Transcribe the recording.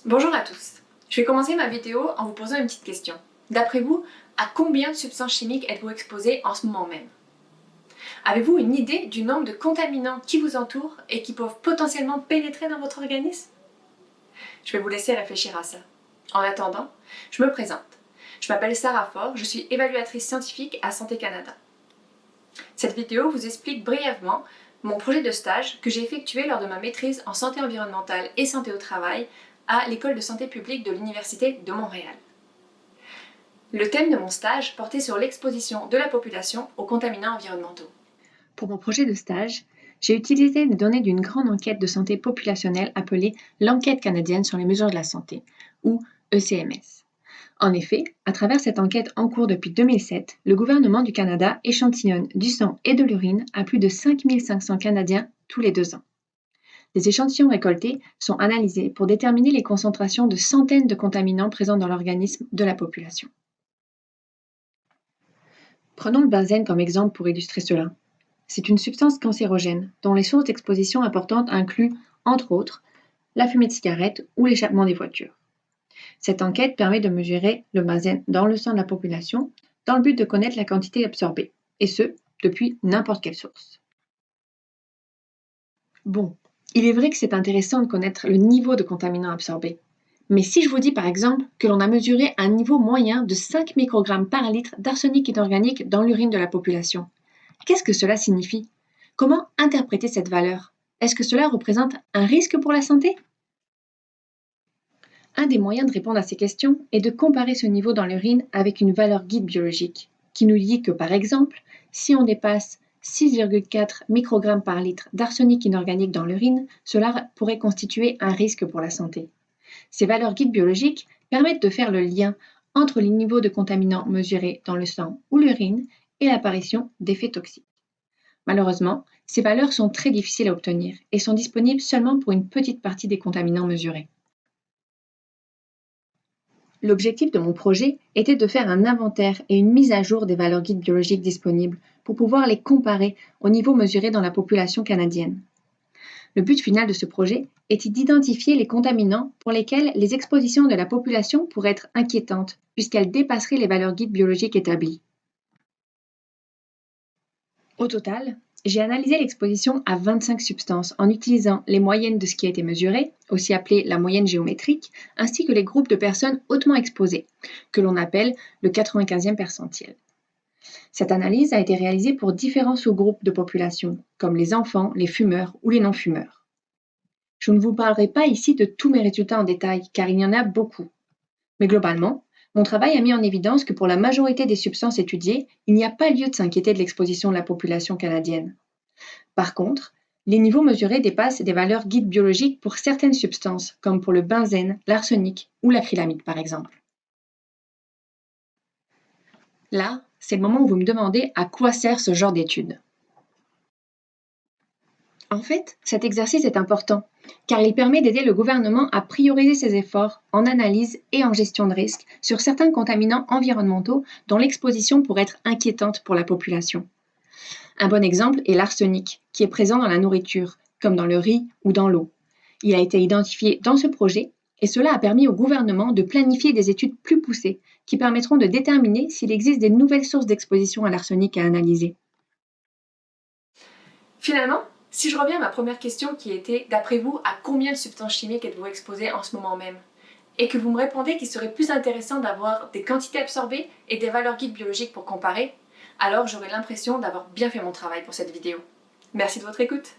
Bonjour à tous. Je vais commencer ma vidéo en vous posant une petite question. D'après vous, à combien de substances chimiques êtes-vous exposé en ce moment même? Avez-vous une idée du nombre de contaminants qui vous entourent et qui peuvent potentiellement pénétrer dans votre organisme? Je vais vous laisser réfléchir à ça. En attendant, je me présente. Je m'appelle Sarah Faure, je suis évaluatrice scientifique à Santé Canada. Cette vidéo vous explique brièvement mon projet de stage que j'ai effectué lors de ma maîtrise en santé environnementale et santé au travail à l'École de santé publique de l'Université de Montréal. Le thème de mon stage portait sur l'exposition de la population aux contaminants environnementaux. Pour mon projet de stage, j'ai utilisé les données d'une grande enquête de santé populationnelle appelée l'Enquête canadienne sur les mesures de la santé, ou ECMS. En effet, à travers cette enquête en cours depuis 2007, le gouvernement du Canada échantillonne du sang et de l'urine à plus de 5500 Canadiens tous les 2 ans. Les échantillons récoltés sont analysés pour déterminer les concentrations de centaines de contaminants présents dans l'organisme de la population. Prenons le benzène comme exemple pour illustrer cela. C'est une substance cancérogène dont les sources d'exposition importantes incluent, entre autres, la fumée de cigarette ou l'échappement des voitures. Cette enquête permet de mesurer le benzène dans le sang de la population dans le but de connaître la quantité absorbée, et ce, depuis n'importe quelle source. Bon, il est vrai que c'est intéressant de connaître le niveau de contaminants absorbés. Mais si je vous dis par exemple que l'on a mesuré un niveau moyen de 5 microgrammes par litre d'arsenic inorganique dans l'urine de la population, qu'est-ce que cela signifie? Comment interpréter cette valeur? Est-ce que cela représente un risque pour la santé? Un des moyens de répondre à ces questions est de comparer ce niveau dans l'urine avec une valeur guide biologique, qui nous dit que par exemple, si on dépasse 6,4 microgrammes par litre d'arsenic inorganique dans l'urine, cela pourrait constituer un risque pour la santé. Ces valeurs guides biologiques permettent de faire le lien entre les niveaux de contaminants mesurés dans le sang ou l'urine et l'apparition d'effets toxiques. Malheureusement, ces valeurs sont très difficiles à obtenir et sont disponibles seulement pour une petite partie des contaminants mesurés. L'objectif de mon projet était de faire un inventaire et une mise à jour des valeurs guides biologiques disponibles pour pouvoir les comparer au niveau mesuré dans la population canadienne. Le but final de ce projet était d'identifier les contaminants pour lesquels les expositions de la population pourraient être inquiétantes puisqu'elles dépasseraient les valeurs guides biologiques établies. Au total, j'ai analysé l'exposition à 25 substances en utilisant les moyennes de ce qui a été mesuré, aussi appelée la moyenne géométrique, ainsi que les groupes de personnes hautement exposées, que l'on appelle le 95e percentile. Cette analyse a été réalisée pour différents sous-groupes de population, comme les enfants, les fumeurs ou les non-fumeurs. Je ne vous parlerai pas ici de tous mes résultats en détail, car il y en a beaucoup. Mais globalement, mon travail a mis en évidence que pour la majorité des substances étudiées, il n'y a pas lieu de s'inquiéter de l'exposition de la population canadienne. Par contre, les niveaux mesurés dépassent des valeurs guides biologiques pour certaines substances, comme pour le benzène, l'arsenic ou l'acrylamide par exemple. Là, c'est le moment où vous me demandez à quoi sert ce genre d'étude. En fait, cet exercice est important, car il permet d'aider le gouvernement à prioriser ses efforts en analyse et en gestion de risque sur certains contaminants environnementaux dont l'exposition pourrait être inquiétante pour la population. Un bon exemple est l'arsenic, qui est présent dans la nourriture, comme dans le riz ou dans l'eau. Il a été identifié dans ce projet et cela a permis au gouvernement de planifier des études plus poussées qui permettront de déterminer s'il existe des nouvelles sources d'exposition à l'arsenic à analyser. Finalement, si je reviens à ma première question qui était, d'après vous, à combien de substances chimiques êtes-vous exposé en ce moment même? Et que vous me répondez qu'il serait plus intéressant d'avoir des quantités absorbées et des valeurs guides biologiques pour comparer, alors j'aurai l'impression d'avoir bien fait mon travail pour cette vidéo. Merci de votre écoute.